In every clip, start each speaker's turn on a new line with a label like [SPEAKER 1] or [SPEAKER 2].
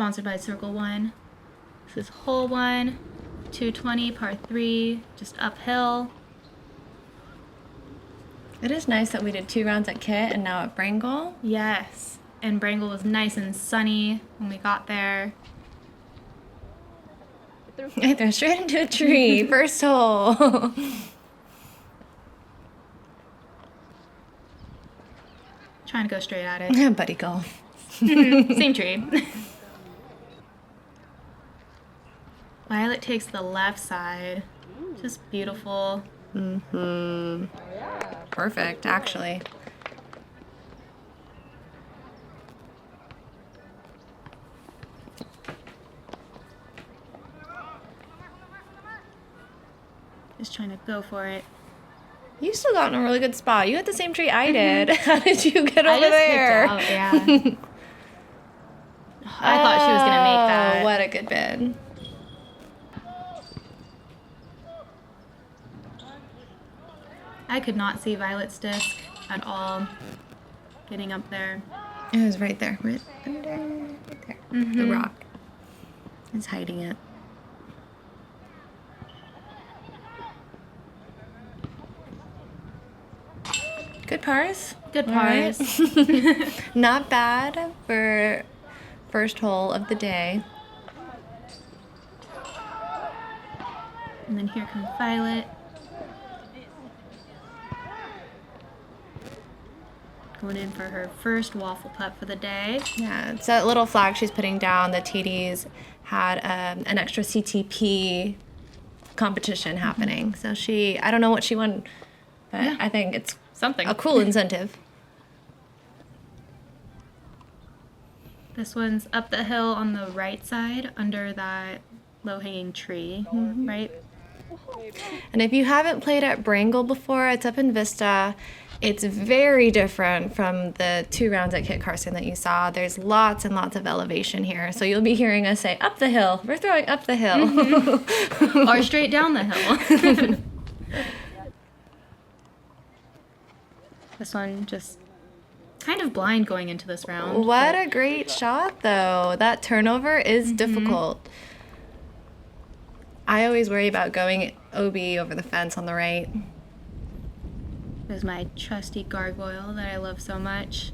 [SPEAKER 1] sponsored by Circle 1. This is hole 1, 220, par 3, just uphill.
[SPEAKER 2] It is nice that we did 2 rounds at Kit and now at Brengle.
[SPEAKER 1] Yes, and Brengle was nice and sunny when we got there.
[SPEAKER 2] I threw straight into a tree, first hole.
[SPEAKER 1] Trying to go straight at it.
[SPEAKER 2] Buddy golf.
[SPEAKER 1] Same tree. Violet takes the left side. Just beautiful.
[SPEAKER 2] Mm-hmm. Perfect, actually.
[SPEAKER 1] Just trying to go for it.
[SPEAKER 2] You still got in a really good spot. You had the same tree I did. How did you get over there?
[SPEAKER 1] I just kicked out, yeah. I thought she was going to make that.
[SPEAKER 2] What a good bid.
[SPEAKER 1] I could not see Violet's disc at all getting up there.
[SPEAKER 2] It was right there. Right under, right there.
[SPEAKER 1] Mm-hmm.
[SPEAKER 2] The rock. It's hiding it. Good pars.
[SPEAKER 1] Good pars.
[SPEAKER 2] Right. Not bad for first hole of the day.
[SPEAKER 1] And then here comes Violet. Going in for her first waffle putt for the day.
[SPEAKER 2] Yeah, it's that little flag she's putting down. The TDs had an extra CTP competition happening. So I don't know what she won, but yeah. I think it's
[SPEAKER 1] something.
[SPEAKER 2] A cool incentive.
[SPEAKER 1] This one's up the hill on the right side under that low-hanging tree, right?
[SPEAKER 2] And if you haven't played at Brengle before, it's up in Vista. It's very different from the 2 rounds at Kit Carson that you saw. There's lots and lots of elevation here. So you'll be hearing us say, up the hill. We're throwing up the hill.
[SPEAKER 1] Mm-hmm. Or straight down the hill. This one just kind of blind going into this round.
[SPEAKER 2] What a great shot, though. That turnover is difficult. I always worry about going OB over the fence on the right.
[SPEAKER 1] There's my trusty gargoyle that I love so much.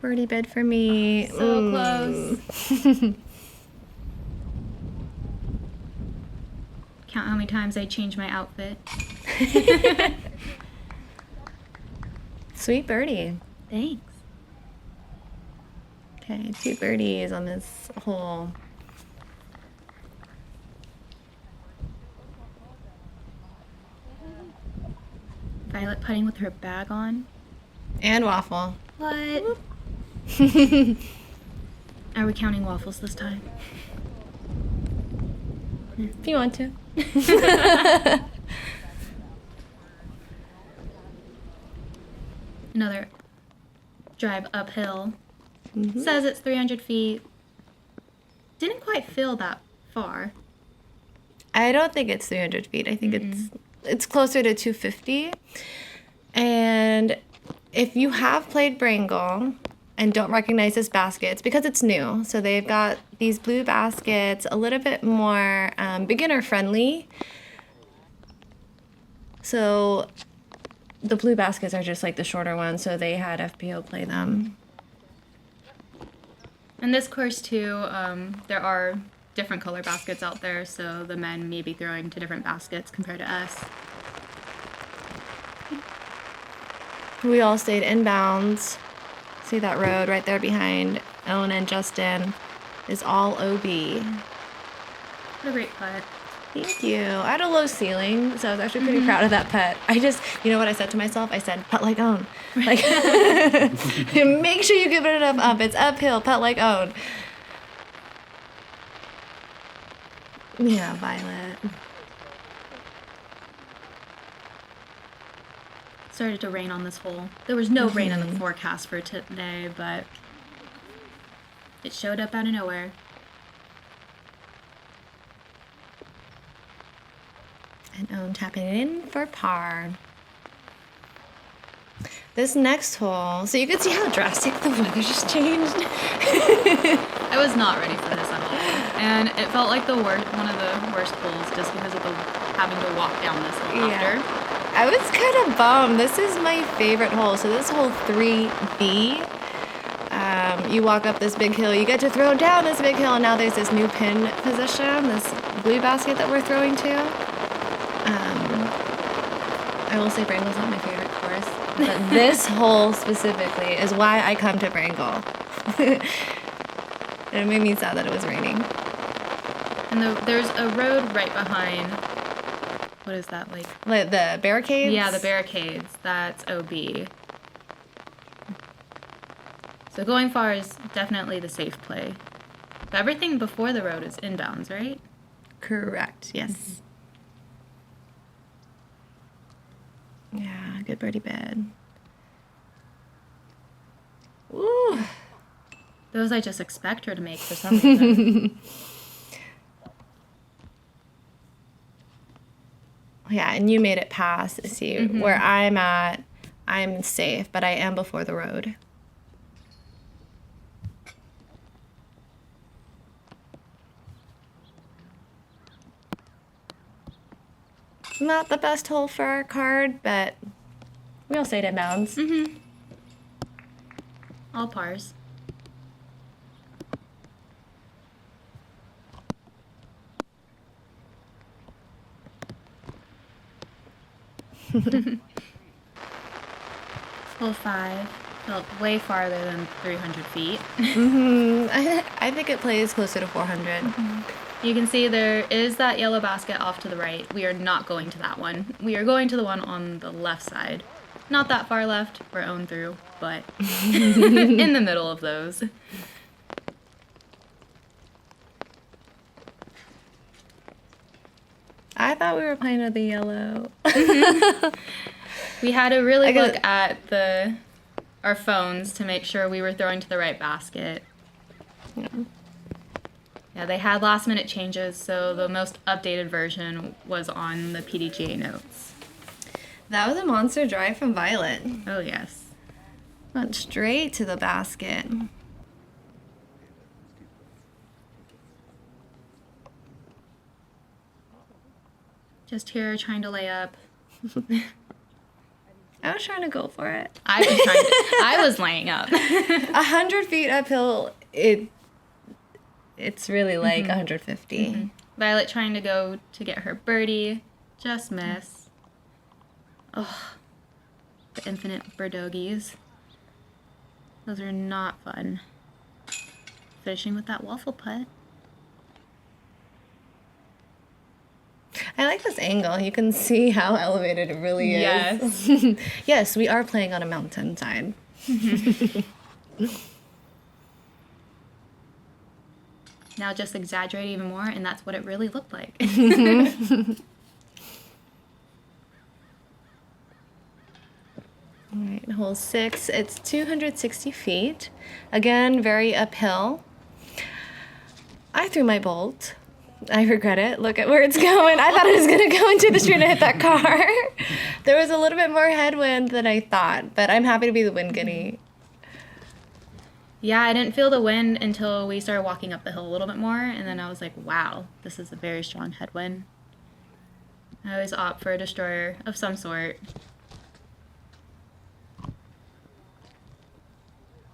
[SPEAKER 2] Birdie bid for me.
[SPEAKER 1] So close. Count how many times I changed my outfit.
[SPEAKER 2] Sweet birdie.
[SPEAKER 1] Thanks.
[SPEAKER 2] Okay, 2 birdies on this hole.
[SPEAKER 1] Violet putting with her bag on.
[SPEAKER 2] And waffle.
[SPEAKER 1] What? Are we counting waffles this time?
[SPEAKER 2] If you want to.
[SPEAKER 1] Another drive uphill. Says it's 300 feet. Didn't quite feel that far.
[SPEAKER 2] I don't think it's 300 feet. I think it's closer to 250. And if you have played Brengle and don't recognize this basket, it's because it's new. So they've got these blue baskets, a little bit more beginner friendly. So the blue baskets are just like the shorter ones, so they had FPO play them.
[SPEAKER 1] In this course too, there are different color baskets out there, so the men may be throwing to different baskets compared to us.
[SPEAKER 2] We all stayed inbounds. See that road right there behind Ohn and Justin is all OB.
[SPEAKER 1] What a great putt.
[SPEAKER 2] Thank you. I had a low ceiling, so I was actually pretty proud of that putt. You know what I said to myself? I said, putt like Ohn. Like, make sure you give it enough up. It's uphill, putt like Ohn. Yeah, Violet.
[SPEAKER 1] Started to rain on this hole. There was no rain in the forecast for today, but it showed up out of nowhere. And
[SPEAKER 2] Ohn tapping it in for par. This next hole, so you can see how drastic the weather just changed.
[SPEAKER 1] I was not ready for this at all. And it felt like one of the worst holes just because of having to walk down this hole after.
[SPEAKER 2] I was kind of bummed. This is my favorite hole. So this hole 3B, you walk up this big hill, you get to throw down this big hill, and now there's this new pin position, this blue basket that we're throwing to. I will say Brangle's not my favorite course, but this hole specifically is why I come to Brengle. And it made me sad that it was raining.
[SPEAKER 1] And there's a road right behind. What is that like?
[SPEAKER 2] Like the barricades?
[SPEAKER 1] Yeah, the barricades. That's OB. So going far is definitely the safe play. But everything before the road is inbounds, right?
[SPEAKER 2] Correct, yes. Yeah, good birdie bed. Woo!
[SPEAKER 1] Those I just expect her to make for some reason.
[SPEAKER 2] Yeah, and you made it past. See, where I'm at, I'm safe, but I am before the road. Not the best hole for our card, but we'll say it inbounds.
[SPEAKER 1] All pars. Hole 5 felt way farther than 300 feet.
[SPEAKER 2] I think it plays closer to 400.
[SPEAKER 1] You can see there is that yellow basket off to the right. We are not going to that one. We are going to the one on the left side. Not that far left. We're owned through, but in the middle of those.
[SPEAKER 2] I thought we were playing with the yellow.
[SPEAKER 1] We had to really look at our phones to make sure we were throwing to the right basket. Yeah, they had last minute changes, so the most updated version was on the PDGA notes.
[SPEAKER 2] That was a monster drive from Violet.
[SPEAKER 1] Oh, yes.
[SPEAKER 2] Went straight to the basket.
[SPEAKER 1] Just here trying to lay up.
[SPEAKER 2] I was trying to go for it.
[SPEAKER 1] I was laying up.
[SPEAKER 2] 100 feet uphill, it's really like 150.
[SPEAKER 1] Violet trying to go to get her birdie. Just miss. Oh, the infinite birdogies. Those are not fun. Finishing with that waffle putt.
[SPEAKER 2] I like this angle. You can see how elevated it really is.
[SPEAKER 1] Yes.
[SPEAKER 2] Yes, we are playing on a mountainside.
[SPEAKER 1] Now just exaggerate even more, and that's what it really looked like.
[SPEAKER 2] All right, hole 6. It's 260 feet. Again, very uphill. I threw my bolt. I regret it. Look at where it's going. I thought it was going to go into the street and hit that car. There was a little bit more headwind than I thought, but I'm happy to be the wind guinea.
[SPEAKER 1] Yeah, I didn't feel the wind until we started walking up the hill a little bit more, and then I was like, wow, this is a very strong headwind. I always opt for a destroyer of some sort.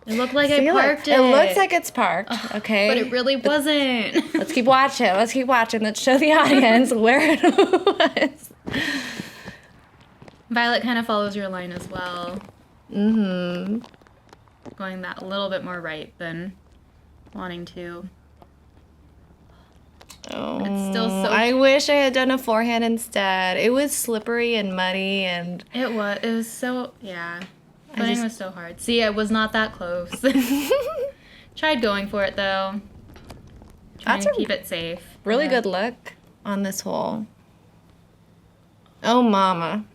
[SPEAKER 1] It looked like I parked it.
[SPEAKER 2] It looks like it's parked, okay?
[SPEAKER 1] But it really wasn't.
[SPEAKER 2] Let's keep watching. Let's keep watching. Let's show the audience where it was.
[SPEAKER 1] Violet kind of follows your line as well.
[SPEAKER 2] Mm-hmm.
[SPEAKER 1] Going that little bit more right than wanting to.
[SPEAKER 2] Oh,
[SPEAKER 1] It's still so...
[SPEAKER 2] I wish I had done a forehand instead. It was slippery and muddy and...
[SPEAKER 1] It was so... Yeah. Putting was so hard. See, I was not that close. Tried going for it, though. Trying to keep it safe.
[SPEAKER 2] Really good look on this hole. Oh, mama.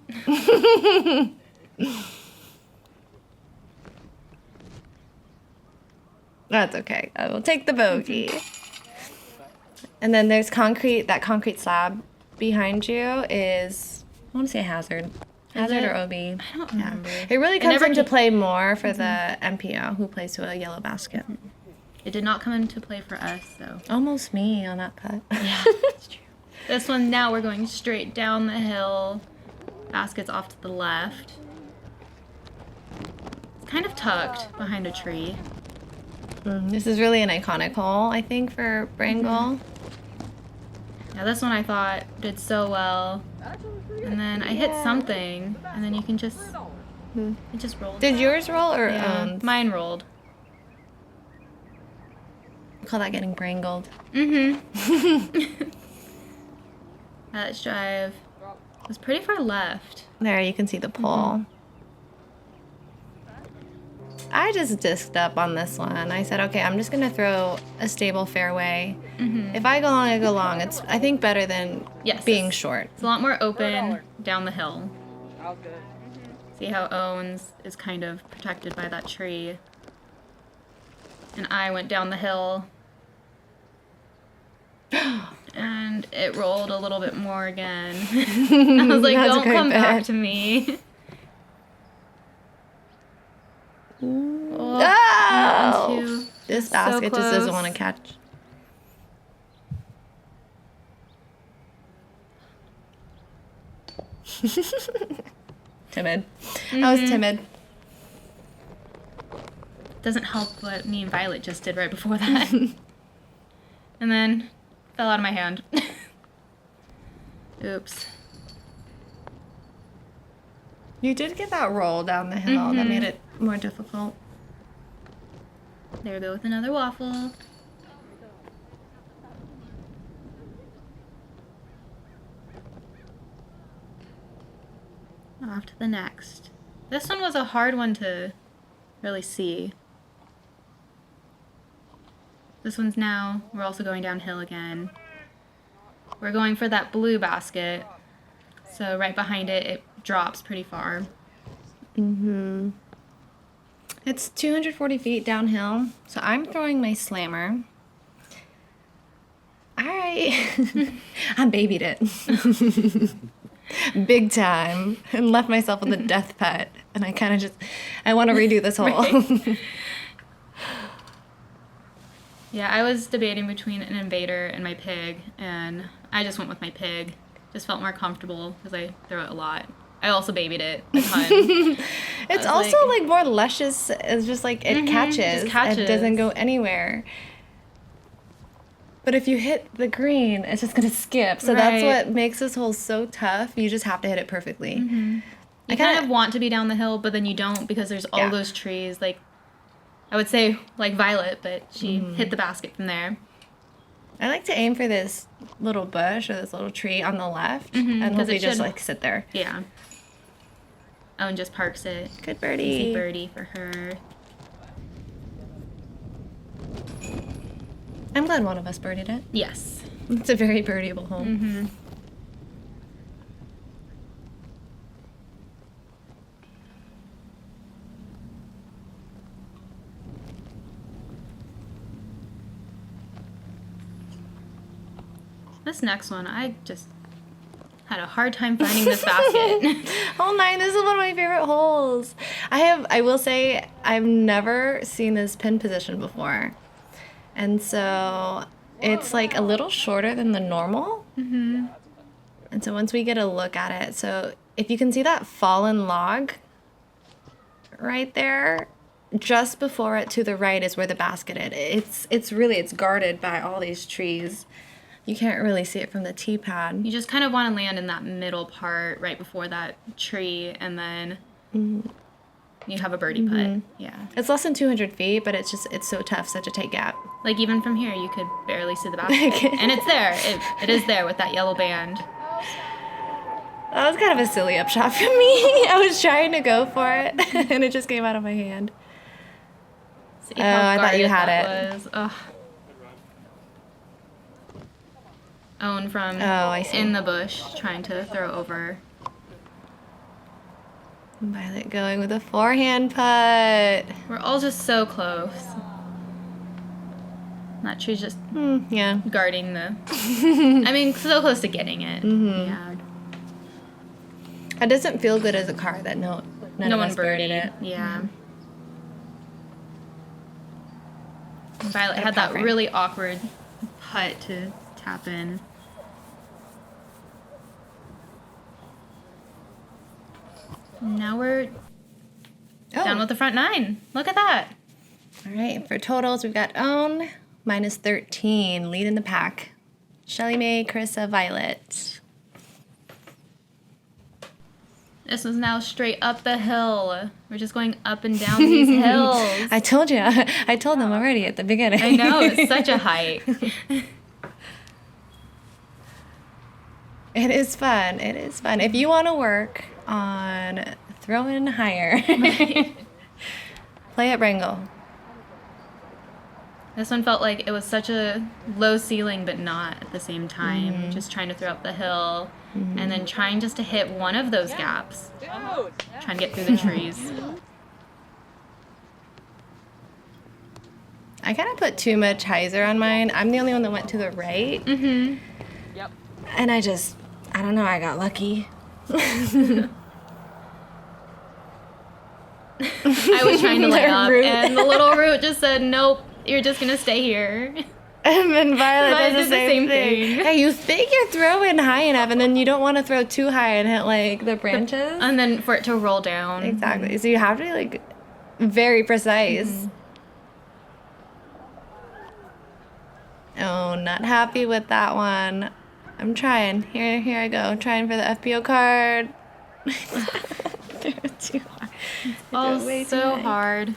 [SPEAKER 2] That's okay. I will take the bogey. And then there's concrete. That concrete slab behind you is, I want to say a hazard. Hazard
[SPEAKER 1] it?
[SPEAKER 2] or OB?
[SPEAKER 1] I don't remember.
[SPEAKER 2] It really comes
[SPEAKER 1] never
[SPEAKER 2] into
[SPEAKER 1] came-
[SPEAKER 2] play more for the MPO who plays to a yellow basket.
[SPEAKER 1] It did not come into play for us, so.
[SPEAKER 2] Almost me on that putt.
[SPEAKER 1] Yeah, that's true. This one, now we're going straight down the hill. Basket's off to the left. It's kind of tucked behind a tree.
[SPEAKER 2] This is really an iconic hole, I think, for Brengle.
[SPEAKER 1] Yeah, this one I thought did so well. And then I hit something, and then you can just, it just rolled.
[SPEAKER 2] Did yours roll or
[SPEAKER 1] Yeah,
[SPEAKER 2] Own's?
[SPEAKER 1] mine rolled.
[SPEAKER 2] Call that getting Brangled.
[SPEAKER 1] Mm-hmm. That drive was pretty far left.
[SPEAKER 2] There, you can see the pole. I just disked up on this one. I said, okay, I'm just going to throw a stable fairway. If I go long, I go long. It's, I think, better than
[SPEAKER 1] Yes,
[SPEAKER 2] being short.
[SPEAKER 1] It's a lot more open down the hill. See how Own's is kind of protected by that tree. And I went down the hill. And it rolled a little bit more again. I was like,
[SPEAKER 2] That's
[SPEAKER 1] don't
[SPEAKER 2] quite
[SPEAKER 1] come back
[SPEAKER 2] bad.
[SPEAKER 1] to me.
[SPEAKER 2] Oh!
[SPEAKER 1] that one too.
[SPEAKER 2] This
[SPEAKER 1] So
[SPEAKER 2] basket just doesn't
[SPEAKER 1] close.
[SPEAKER 2] want to catch. Timid. I was timid.
[SPEAKER 1] Doesn't help what me and Violet just did right before that. And then fell out of my hand. Oops.
[SPEAKER 2] You did get that roll down the hill. That made it more difficult.
[SPEAKER 1] There we go with another waffle. Off to the next. This one was a hard one to really see. This one's now, we're also going downhill again. We're going for that blue basket. So right behind it, it drops pretty far.
[SPEAKER 2] It's 240 feet downhill, so I'm throwing my slammer. All right. I babied it. Big time. And left myself with a death putt. And I kind of just, I want to redo this hole.
[SPEAKER 1] Right. Yeah, I was debating between an invader and my pig, and I just went with my pig. Just felt more comfortable because I throw it a lot. I also babied it a ton.
[SPEAKER 2] It's
[SPEAKER 1] was
[SPEAKER 2] also like more luscious. It's just like it catches.
[SPEAKER 1] just catches.
[SPEAKER 2] It doesn't go anywhere. But if you hit the green, it's just going to skip. So that's
[SPEAKER 1] Right.
[SPEAKER 2] what makes this hole so tough. You just have to hit it perfectly.
[SPEAKER 1] You kind of want to be down the hill, but then you don't because there's all
[SPEAKER 2] Yeah.
[SPEAKER 1] those trees. Like, I would say like Violet, but she hit the basket from there.
[SPEAKER 2] I like to aim for this little bush or this little tree on the left and
[SPEAKER 1] 'cause
[SPEAKER 2] hopefully
[SPEAKER 1] it
[SPEAKER 2] just
[SPEAKER 1] should-
[SPEAKER 2] like sit there.
[SPEAKER 1] Yeah. Owen just parks it.
[SPEAKER 2] Good birdie.
[SPEAKER 1] Easy birdie for her.
[SPEAKER 2] I'm glad one of us birdied it.
[SPEAKER 1] Yes.
[SPEAKER 2] It's a very birdieable hole.
[SPEAKER 1] This next one, I just had a hard time finding this basket.
[SPEAKER 2] Hole 9, this is one of my favorite holes. I will say, I've never seen this pin position before. And so it's like a little shorter than the normal. And so once we get a look at it, so if you can see that fallen log right there, just before it to the right is where the basket is. It's guarded by all these trees. You can't really see it from the tee pad.
[SPEAKER 1] You just kind of want to land in that middle part right before that tree, and then you have a birdie putt. Yeah.
[SPEAKER 2] It's less than 200 feet, but it's so tough, such a tight gap.
[SPEAKER 1] Like even from here, you could barely see the basket. And it's there. It is there with that yellow band.
[SPEAKER 2] That was kind of a silly upshot for me. I was trying to go for it, and it just came out of my hand.
[SPEAKER 1] See
[SPEAKER 2] Oh, I thought you
[SPEAKER 1] guarded
[SPEAKER 2] had
[SPEAKER 1] that
[SPEAKER 2] it.
[SPEAKER 1] was. Ugh. Owen from
[SPEAKER 2] I see.
[SPEAKER 1] in the bush trying to throw over.
[SPEAKER 2] Violet going with a forehand putt.
[SPEAKER 1] We're all just so close. That tree's just
[SPEAKER 2] Yeah.
[SPEAKER 1] guarding the. I mean, so close to getting it. Yeah.
[SPEAKER 2] That doesn't feel good as a car that none
[SPEAKER 1] No
[SPEAKER 2] of
[SPEAKER 1] one
[SPEAKER 2] us birdied
[SPEAKER 1] birdied
[SPEAKER 2] it.
[SPEAKER 1] Yeah. Violet
[SPEAKER 2] Got a
[SPEAKER 1] had that
[SPEAKER 2] preference.
[SPEAKER 1] really awkward putt to tap in. Now we're done with the front 9. Look at that.
[SPEAKER 2] All right, for totals, we've got Ohn, minus 13, lead in the pack. Sheliemae, Karissa, Violet.
[SPEAKER 1] This is now straight up the hill. We're just going up and down these hills.
[SPEAKER 2] I told you. I told them already at the beginning.
[SPEAKER 1] I know, it's such a hike.
[SPEAKER 2] It is fun. It is fun. If you want to work on throwing higher, play at Brengle.
[SPEAKER 1] This one felt like it was such a low ceiling, but not at the same time. Just trying to throw up the hill, and then trying just to hit one of those gaps. Trying to get through the trees.
[SPEAKER 2] I kind of put too much hyzer on mine. I'm the only one that went to the right.
[SPEAKER 3] Yep.
[SPEAKER 2] And I don't know, I got lucky.
[SPEAKER 1] I was trying to lay up,
[SPEAKER 2] Root.
[SPEAKER 1] and the little root just said, nope, you're just going to stay here.
[SPEAKER 2] And then Violet
[SPEAKER 1] Violet
[SPEAKER 2] does the
[SPEAKER 1] did
[SPEAKER 2] same thing. Hey, you think you're throwing high enough, and then you don't want to throw too high and hit, like, the branches.
[SPEAKER 1] And then for it to roll down.
[SPEAKER 2] Exactly. So you have to be, like, very precise. Oh, not happy with that one. I'm trying. Here I go. Trying for the FPO card. Threw it too hard.
[SPEAKER 1] Oh,
[SPEAKER 2] Way too
[SPEAKER 1] so
[SPEAKER 2] high.
[SPEAKER 1] hard.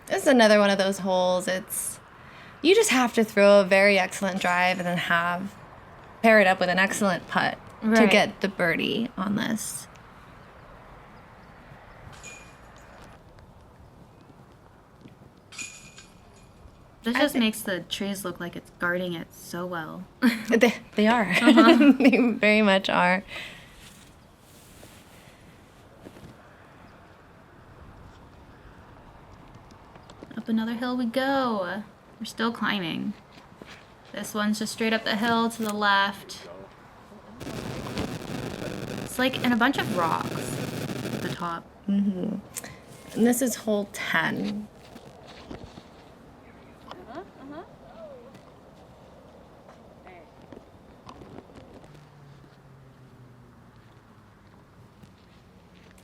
[SPEAKER 2] This is another one of those holes. You just have to throw a very excellent drive and then pair it up with an excellent putt to
[SPEAKER 1] Right.
[SPEAKER 2] get the birdie on this.
[SPEAKER 1] This just makes the trees look like it's guarding it so well.
[SPEAKER 2] They are. They very much are.
[SPEAKER 1] Up another hill we go. We're still climbing. This one's just straight up the hill to the left. It's like in a bunch of rocks at the top.
[SPEAKER 2] And this is hole 10.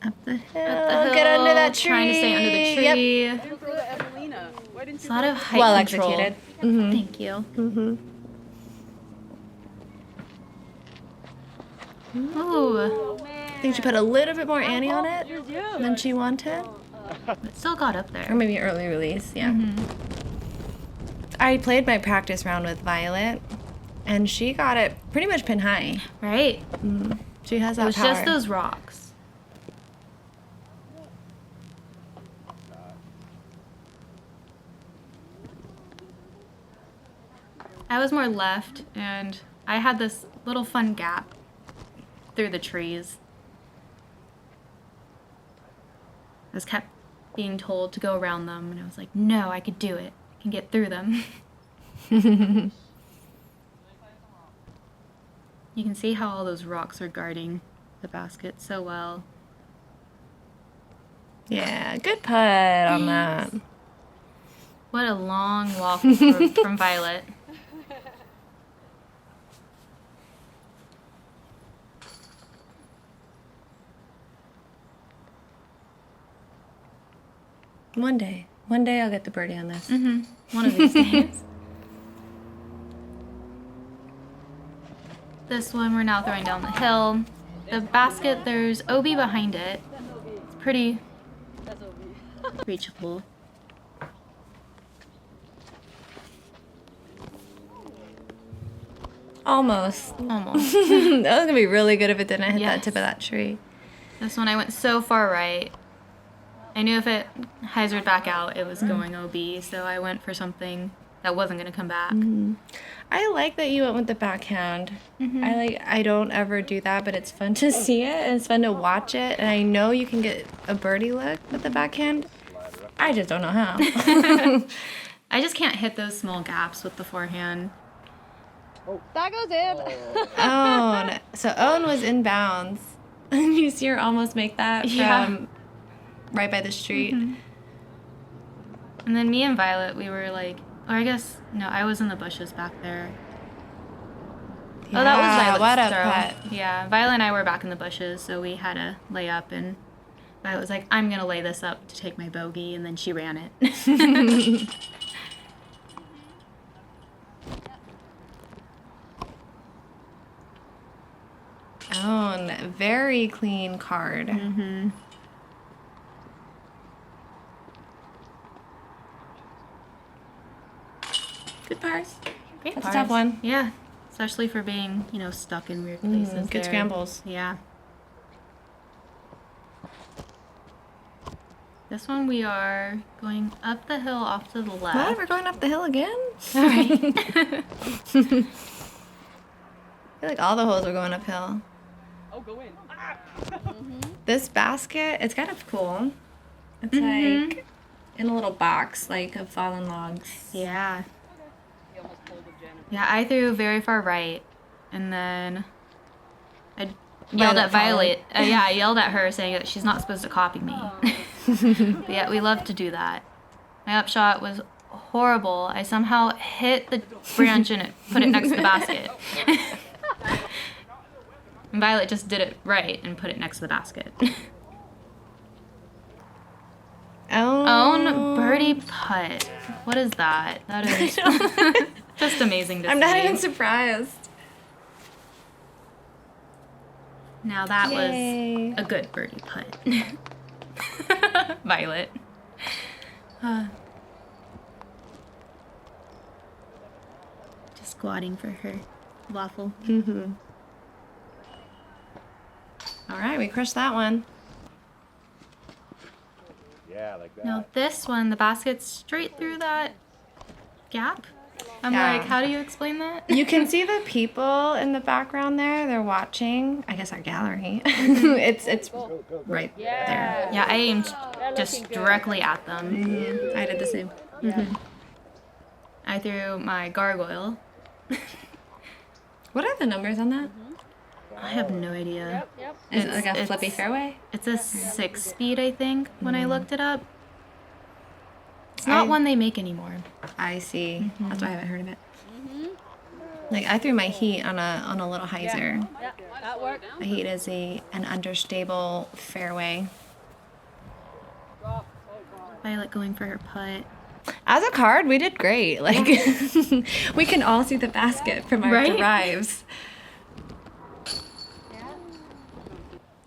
[SPEAKER 2] Up the hill.
[SPEAKER 1] Up the
[SPEAKER 2] Get
[SPEAKER 1] hill,
[SPEAKER 2] under that tree.
[SPEAKER 1] Trying to stay under the
[SPEAKER 2] Yep.
[SPEAKER 1] tree. It's a lot of height
[SPEAKER 2] Well
[SPEAKER 1] control.
[SPEAKER 2] executed.
[SPEAKER 1] Thank you. Ooh,
[SPEAKER 2] I think she put a little bit more Annie on it than she wanted.
[SPEAKER 1] it still got up
[SPEAKER 2] Or
[SPEAKER 1] there.
[SPEAKER 2] maybe early release, yeah. I played my practice round with Violet, and she got it pretty much pin high.
[SPEAKER 1] Right?
[SPEAKER 2] She has
[SPEAKER 1] It
[SPEAKER 2] that
[SPEAKER 1] was
[SPEAKER 2] power.
[SPEAKER 1] just those rocks. I was more left, and I had this little fun gap through the trees. I was kept being told to go around them, and I was like, no, I could do it. I can get through them. You can see how all those rocks are guarding the basket so well.
[SPEAKER 2] Yeah, good putt on that.
[SPEAKER 1] What a long walk from Violet.
[SPEAKER 2] One day I'll get the birdie on this.
[SPEAKER 1] One of these days. This one we're now throwing down the hill. The basket, there's OB behind it. It's pretty reachable.
[SPEAKER 2] Almost.
[SPEAKER 1] Almost.
[SPEAKER 2] That was gonna be really good if it didn't hit that
[SPEAKER 1] Yes.
[SPEAKER 2] tip of that tree.
[SPEAKER 1] This one I went so far right. I knew if it hyzered back out, it was going OB, so I went for something that wasn't going to come back.
[SPEAKER 2] I like that you went with the backhand. I don't ever do that, but it's fun to see it and it's fun to watch it. And I know you can get a birdie look with the backhand. I just don't know how.
[SPEAKER 1] I just can't hit those small gaps with the forehand.
[SPEAKER 3] That goes in.
[SPEAKER 2] Oh, no. So Ohn was in bounds. You see her almost make that from right by the street.
[SPEAKER 1] Mm-hmm. And then me and Violet, we were like, or I guess, no, I was in the bushes back there.
[SPEAKER 2] Yeah,
[SPEAKER 1] Oh, that was Violet's
[SPEAKER 2] what a
[SPEAKER 1] throw.
[SPEAKER 2] pet.
[SPEAKER 1] Yeah, Violet and I were back in the bushes, so we had to lay up, and Violet was like, I'm going to lay this up to take my bogey, and then she ran it.
[SPEAKER 2] Ohn, very clean card.
[SPEAKER 1] Mm-hmm.
[SPEAKER 2] Good pars.
[SPEAKER 1] Great
[SPEAKER 2] That's a
[SPEAKER 1] pars.
[SPEAKER 2] tough one.
[SPEAKER 1] Yeah, especially for being, stuck in weird places.
[SPEAKER 2] Good
[SPEAKER 1] there.
[SPEAKER 2] scrambles.
[SPEAKER 1] Yeah. This one we are going up the hill off to the left.
[SPEAKER 2] What? We're going up the hill again?
[SPEAKER 1] All right.
[SPEAKER 2] I feel like all the holes are going uphill.
[SPEAKER 3] Oh, go in.
[SPEAKER 2] This basket, it's kind of cool. It's
[SPEAKER 1] Mhm.
[SPEAKER 2] like in a little box, like of fallen logs.
[SPEAKER 1] Yeah.
[SPEAKER 3] He almost pulled the Jennifer.
[SPEAKER 1] Yeah, I threw very far right, and then I yelled at
[SPEAKER 2] Violet
[SPEAKER 1] Violet. I yelled at her saying that she's not supposed to copy me. But yeah, we love to do that. My upshot was horrible. I somehow hit the branch and put it next to the basket. And Violet just did it right and put it next to the basket. Own birdie putt. What is that? That is just amazing to see.
[SPEAKER 2] I'm not even surprised.
[SPEAKER 1] Now that
[SPEAKER 2] Yay.
[SPEAKER 1] was a good birdie putt. Violet. Just squatting for her waffle.
[SPEAKER 2] Mm-hmm. All right, we crushed that one.
[SPEAKER 4] Yeah, like that.
[SPEAKER 1] Now this one, the basket's straight through that gap. I'm
[SPEAKER 2] Yeah.
[SPEAKER 1] like, how do you explain that?
[SPEAKER 2] You can see the people in the background there. They're watching. I guess our gallery. It's right there.
[SPEAKER 1] Yeah, I aimed
[SPEAKER 3] They're
[SPEAKER 1] just
[SPEAKER 3] looking good.
[SPEAKER 1] directly at them.
[SPEAKER 2] Mhm. I did the same.
[SPEAKER 1] I threw my gargoyle.
[SPEAKER 2] What are the numbers on that?
[SPEAKER 1] I have no idea.
[SPEAKER 3] Yep.
[SPEAKER 2] Is it like a
[SPEAKER 1] It's-
[SPEAKER 2] flippy fairway?
[SPEAKER 1] It's a 6-speed, I think, when I looked it up. It's not one they make anymore.
[SPEAKER 2] I see. That's why I haven't heard of it. Like I threw my heat on a little hyzer.
[SPEAKER 3] Yep. That worked.
[SPEAKER 2] My heat is an understable fairway.
[SPEAKER 1] Violet going for her putt.
[SPEAKER 2] As a card, we did great. Like we can all see the basket from our
[SPEAKER 1] Right?
[SPEAKER 2] drives.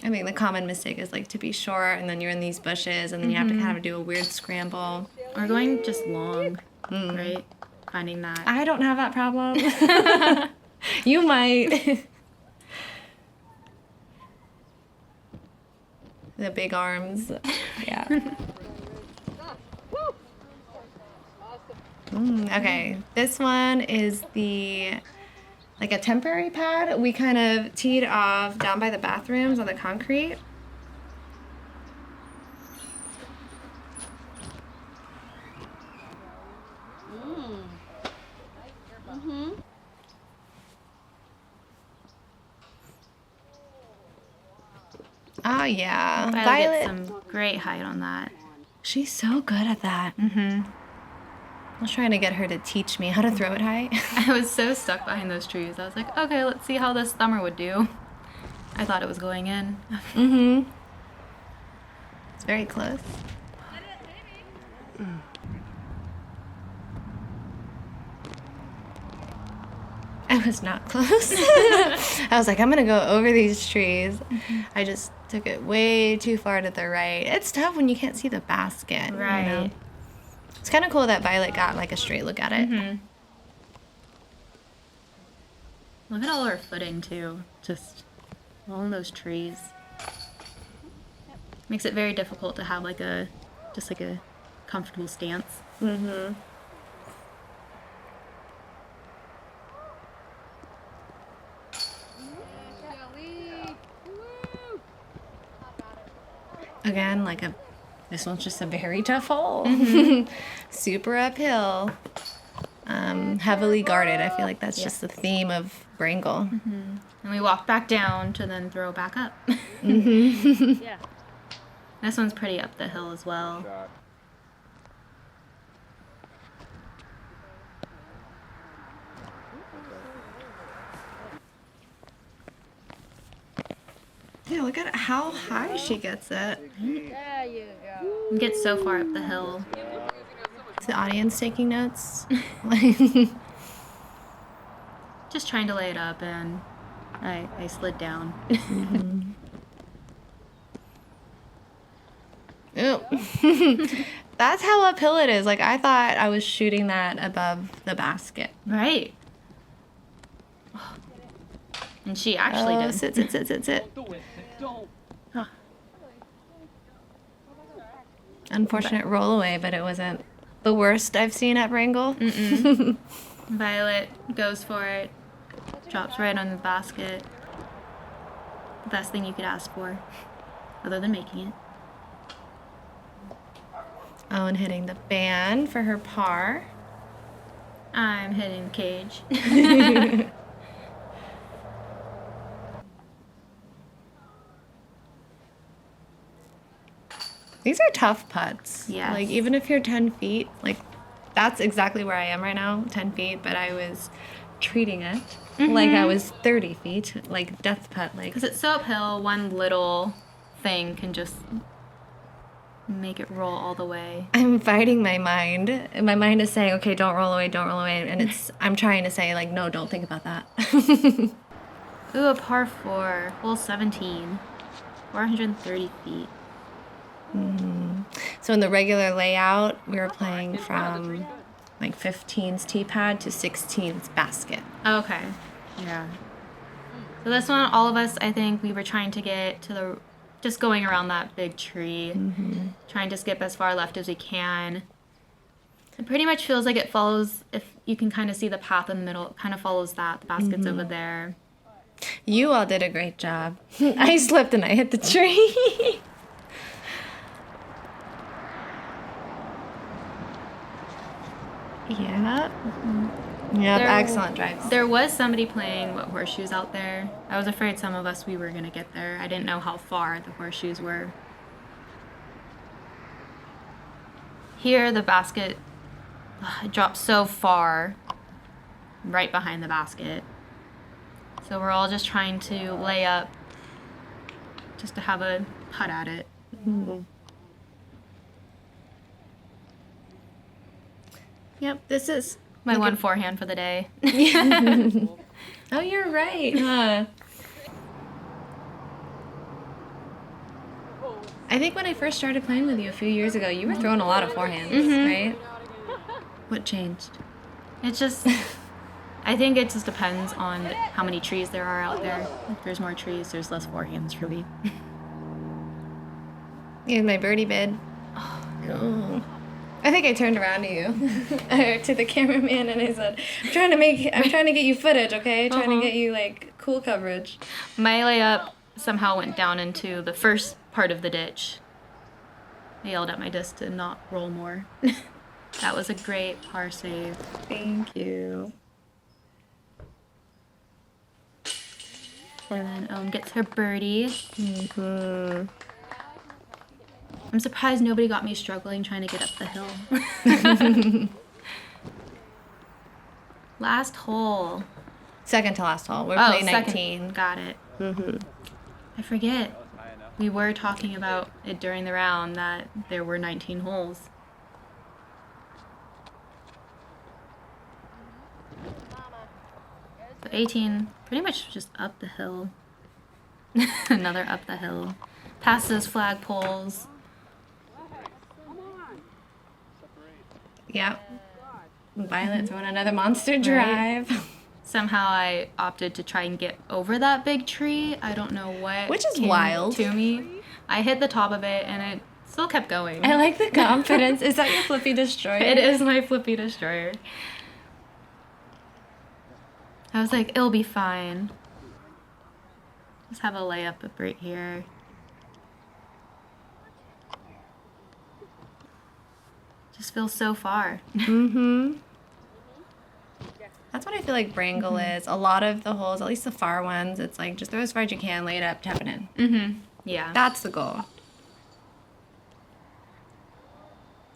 [SPEAKER 2] I mean, the common mistake is like to be short, and then you're in these bushes, and then you have to kind of do a weird scramble.
[SPEAKER 1] Or going just long, right? Finding that.
[SPEAKER 2] I don't have that problem. You might. The big arms. Yeah. Okay, this one is like a temporary pad. We kind of teed off down by the bathrooms on the concrete. Oh yeah,
[SPEAKER 1] Violet gets some great height on that.
[SPEAKER 2] She's so good at that. I was trying to get her to teach me how to throw it high.
[SPEAKER 1] I was so stuck behind those trees. I was like, okay, let's see how this thumber would do. I thought it was going in.
[SPEAKER 2] It's very close. I was not close. I was like, I'm gonna go over these trees. I just took it way too far to the right. It's tough when you can't see the basket. you know?
[SPEAKER 1] Right.
[SPEAKER 2] It's kind of cool that Violet got like a straight look at it.
[SPEAKER 1] Look at all her footing, too. Just all in those trees. Makes it very difficult to have like a comfortable stance.
[SPEAKER 2] Again, this one's just a very tough hole. Super uphill. Heavily guarded. I feel like that's just the theme of Brengle.
[SPEAKER 1] And we walk back down to then throw back up.
[SPEAKER 3] Yeah.
[SPEAKER 1] This one's pretty up the hill as well.
[SPEAKER 4] Shot.
[SPEAKER 2] Yeah, look at how high she gets it.
[SPEAKER 3] There you go.
[SPEAKER 1] You get so far up the hill.
[SPEAKER 2] Is the audience taking notes?
[SPEAKER 1] Just trying to lay it up, and I slid down.
[SPEAKER 2] Ew. That's how uphill it is. Like, I thought I was shooting that above the basket.
[SPEAKER 1] Right. And she actually did.
[SPEAKER 2] Sit.
[SPEAKER 3] Do it. Don't.
[SPEAKER 2] Unfortunate roll away, but it wasn't the worst I've seen at Brengle.
[SPEAKER 1] Violet goes for it. Drops right on the basket. The best thing you could ask for, other than making it.
[SPEAKER 2] Owen hitting the band for her par.
[SPEAKER 1] I'm hitting the cage.
[SPEAKER 2] These are tough putts.
[SPEAKER 1] Yes.
[SPEAKER 2] Like, even if you're 10 feet, like, that's exactly where I am right now, 10 feet, but I was treating it like I was 30 feet, like death putt. Like,
[SPEAKER 1] Because it's so uphill, one little thing can just make it roll all the way.
[SPEAKER 2] I'm fighting my mind. And my mind is saying, okay, don't roll away. And I'm trying to say, like, no, don't think about that.
[SPEAKER 1] Ooh, a par 4, hole 17, 430 feet.
[SPEAKER 2] So in the regular layout, we were playing from like 15's tee pad to 16's basket.
[SPEAKER 1] Okay. Yeah. So this one, all of us, I think we were trying to get to the, just going around that big tree, trying to skip as far left as we can. It pretty much feels like it follows, if you can kind of see the path in the middle, it kind of follows that. The basket's over there.
[SPEAKER 2] You all did a great job. I slipped and I hit the tree. Yeah. Yep, excellent drives.
[SPEAKER 1] There was somebody playing horseshoes out there. I was afraid some of us, we were going to get there. I didn't know how far the horseshoes were. Here, the basket, it dropped so far right behind the basket. So we're all just trying to lay up just to have a putt at it.
[SPEAKER 2] Yep, this is
[SPEAKER 1] My one forehand for the day.
[SPEAKER 2] Oh, you're right. Huh. I think when I first started playing with you a few years ago, you were throwing a lot of forehands, right? What changed?
[SPEAKER 1] It's just, I think it just depends on how many trees there are out there. If there's more trees, there's less forehands for me.
[SPEAKER 2] Here's my birdie bid. Oh. I think I turned around to you, or to the cameraman, and I said, I'm trying to get you footage, okay? Trying to get you, like, cool coverage.
[SPEAKER 1] My layup somehow went down into the first part of the ditch. I yelled at my disc to not roll more. That was a great par save.
[SPEAKER 2] Thank you.
[SPEAKER 1] And then Owen gets her birdie. I'm surprised nobody got me struggling trying to get up the hill. Last hole.
[SPEAKER 2] Second to last hole. We're playing
[SPEAKER 1] second.
[SPEAKER 2] 19.
[SPEAKER 1] Got it. I forget. We were talking about it during the round that there were 19 holes. So 18, pretty much just up the hill. Another up the hill. Past those flagpoles.
[SPEAKER 2] Yep. Violet throwing another monster drive.
[SPEAKER 1] Somehow I opted to try and get over that big tree. I don't know what
[SPEAKER 2] Which is
[SPEAKER 1] came
[SPEAKER 2] wild.
[SPEAKER 1] to me. I hit the top of it and it still kept going.
[SPEAKER 2] I like the confidence. Is that your Flippy Destroyer?
[SPEAKER 1] It is my Flippy Destroyer. I was like, it'll be fine. Just have a layup up right here. Just feels so far.
[SPEAKER 2] That's what I feel like Brengle is. A lot of the holes, at least the far ones, it's like just throw as far as you can, lay it up, tap it in.
[SPEAKER 1] Mm-hmm. Yeah.
[SPEAKER 2] That's the goal.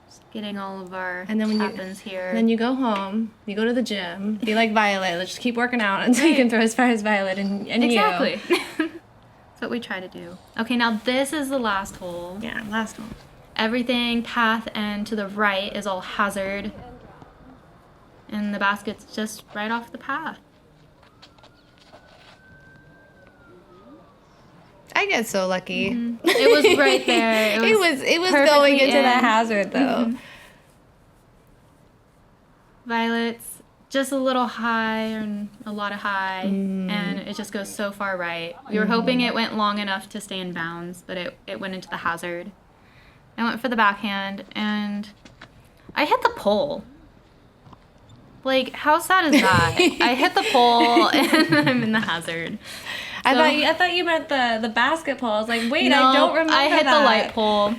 [SPEAKER 1] Just getting all of our
[SPEAKER 2] And then when
[SPEAKER 1] tap-ins here.
[SPEAKER 2] And then you go home, you go to the gym, be like Violet, let's just keep working out until you can throw as far as Violet and
[SPEAKER 1] exactly. That's what we try to do. Okay, now this is the last hole.
[SPEAKER 2] you. Yeah, last one.
[SPEAKER 1] Everything path and to the right is all hazard. And the basket's just right off the path.
[SPEAKER 2] I get so lucky.
[SPEAKER 1] It was right there.
[SPEAKER 2] It was
[SPEAKER 1] perfectly
[SPEAKER 2] going into the
[SPEAKER 1] in.
[SPEAKER 2] hazard though.
[SPEAKER 1] Violet's just a little high and a lot of high, and it just goes so far right. We were hoping it went long enough to stay in bounds, but it went into the hazard. I went for the backhand, and I hit the pole. Like, how sad is that? I hit the pole, and I'm in the hazard.
[SPEAKER 2] I thought you meant the basket pole. I was like, wait,
[SPEAKER 1] No,
[SPEAKER 2] I don't remember
[SPEAKER 1] I hit
[SPEAKER 2] that.
[SPEAKER 1] the light pole.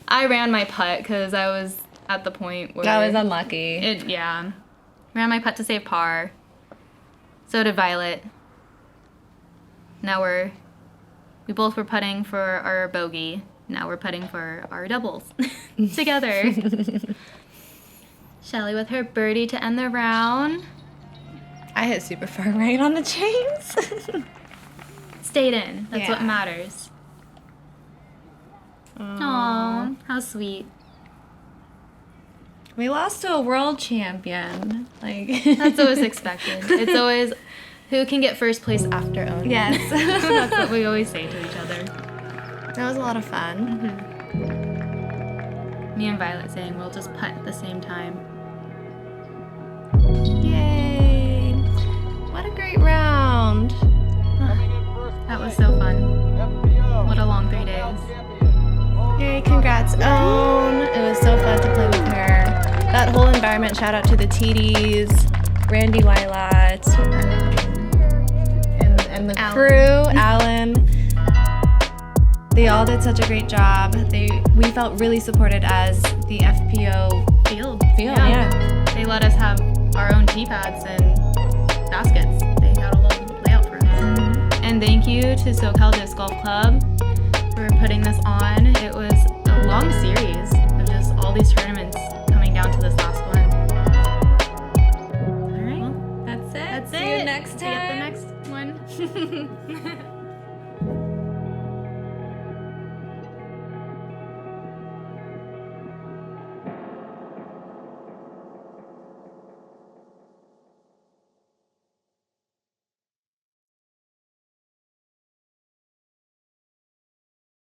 [SPEAKER 1] I ran my putt because I was at the point where...
[SPEAKER 2] I was unlucky.
[SPEAKER 1] Yeah. Ran my putt to save par. So did Violet. Now we both were putting for our bogey. Now we're putting for our doubles together. Shelly with her birdie to end the round.
[SPEAKER 2] I hit super far right on the chains.
[SPEAKER 1] Stayed in. That's what
[SPEAKER 2] Yeah.
[SPEAKER 1] matters. Aww, how sweet.
[SPEAKER 2] We lost to a world champion. Like
[SPEAKER 1] That's always expected. It's always who can get first place after Ohn.
[SPEAKER 2] Yes.
[SPEAKER 1] That's what we always say to each other.
[SPEAKER 2] That was a lot of fun.
[SPEAKER 1] Me and Violet saying we'll just putt at the same time.
[SPEAKER 2] Yay! What a great round.
[SPEAKER 1] That was so fun. What a long 3 days.
[SPEAKER 2] Yay, congrats, Ohn. It was so fun to play with her. That whole environment, shout out to the TDs, Randy Wylat, and the
[SPEAKER 1] Alan.
[SPEAKER 2] crew, Alan. They all did such a great job. We felt really supported as the FPO
[SPEAKER 1] Field.
[SPEAKER 2] yeah.
[SPEAKER 1] They let us have our own tee pads and baskets. They had a little layout for us. And thank you to SoCal Disc Golf Club for putting this on. It was a long series of just all these tournaments